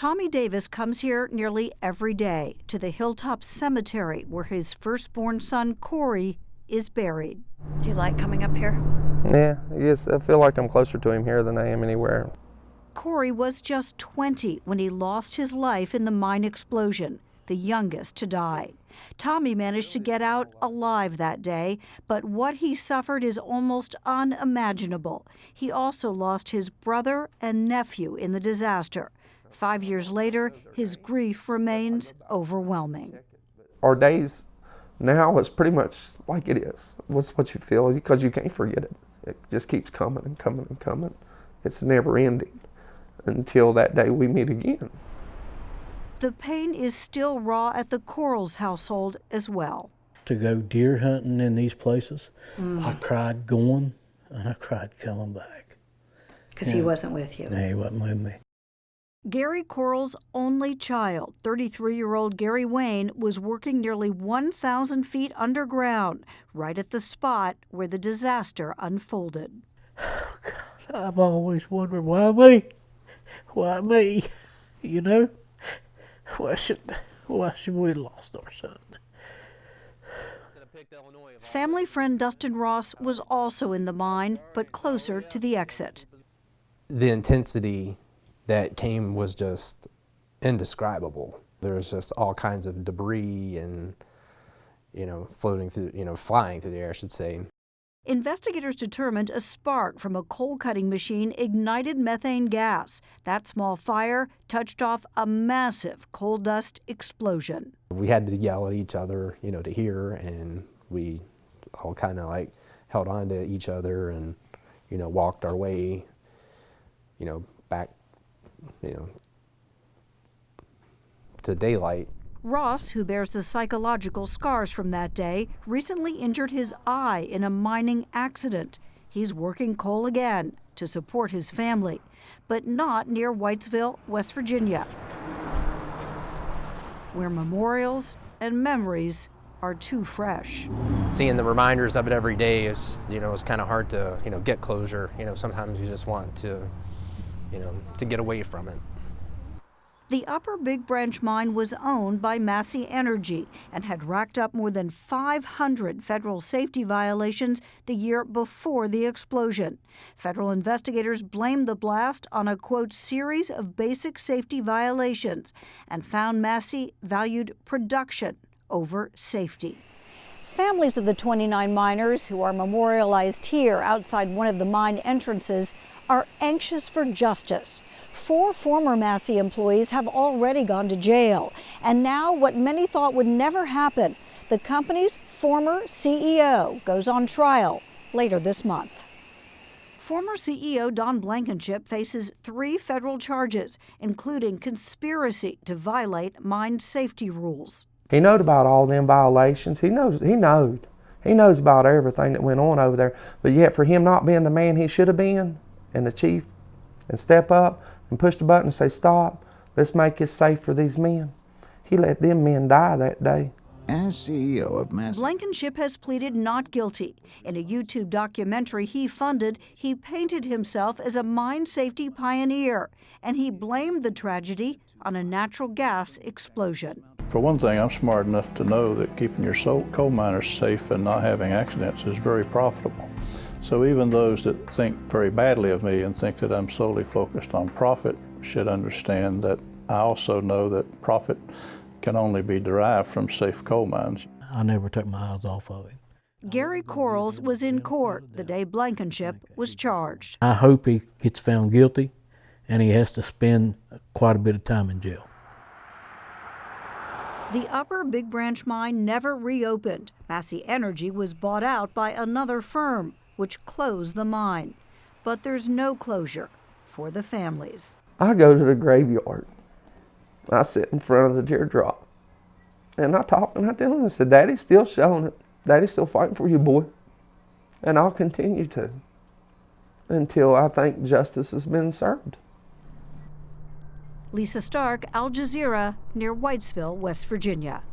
Tommy Davis comes here nearly every day to the Hilltop Cemetery where his firstborn son, Corey, is buried. Do you like coming up here? Yeah, yes, I feel like I'm closer to him here than I am anywhere. Corey was just 20 when he lost his life in the mine explosion, the youngest to die. Tommy managed to get out alive that day, but what he suffered is almost unimaginable. He also lost his brother and nephew in the disaster. 5 years later, his grief remains overwhelming. Our days now is pretty much like it is. What's what you feel, because you can't forget it. It just keeps coming and coming and coming. It's never ending until that day we meet again. The pain is still raw at the Quarles household as well. To go deer hunting in these places, I cried going and I cried coming back. Because he wasn't with you. No, he wasn't with me. Gary Quarles' only child, 33-year-old Gary Wayne, was working nearly 1,000 feet underground, right at the spot where the disaster unfolded. Oh, God, I've always wondered, why me? Why me? You know? Why should we have lost our son? Family friend Dustin Ross was also in the mine, but closer to the exit. The intensity that came was just indescribable. There was just all kinds of debris and, flying through the air, I should say. Investigators determined a spark from a coal-cutting machine ignited methane gas. That small fire touched off a massive coal dust explosion. We had to yell at each other, to hear, and we all kind of held on to each other and, walked our way, back, to daylight. Ross, who bears the psychological scars from that day, recently injured his eye in a mining accident. He's working coal again to support his family, but not near Whitesville, West Virginia, where memorials and memories are too fresh. Seeing the reminders of it every day is, it's kind of hard to, get closure. Sometimes you just want to, to get away from it. The Upper Big Branch mine was owned by Massey Energy and had racked up more than 500 federal safety violations the year before the explosion. Federal investigators blamed the blast on a, quote, series of basic safety violations and found Massey valued production over safety. Families of the 29 miners who are memorialized here outside one of the mine entrances are anxious for justice. 4 former Massey employees have already gone to jail. And now what many thought would never happen, the company's former CEO goes on trial later this month. Former CEO Don Blankenship faces 3 federal charges, including conspiracy to violate mine safety rules. He knowed about all them violations. He knows about everything that went on over there. But yet for him not being the man he should have been, and the chief, and step up and push the button and say, stop, let's make it safe for these men. He let them men die that day. As CEO of Massey, Blankenship has pleaded not guilty. In a YouTube documentary he funded, he painted himself as a mine safety pioneer, and he blamed the tragedy on a natural gas explosion. For one thing, I'm smart enough to know that keeping your coal miners safe and not having accidents is very profitable. So even those that think very badly of me and think that I'm solely focused on profit should understand that I also know that profit can only be derived from safe coal mines. I never took my eyes off of it. Gary Quarles was in court the day Blankenship was charged. I hope he gets found guilty and he has to spend quite a bit of time in jail. The Upper Big Branch mine never reopened. Massey Energy was bought out by another firm, which closed the mine. But there's no closure for the families. I go to the graveyard. I sit in front of the teardrop. And I talk and I tell him, I said, Daddy's still showing it. Daddy's still fighting for you, boy. And I'll continue to until I think justice has been served. Lisa Stark, Al Jazeera, near Whitesville, West Virginia.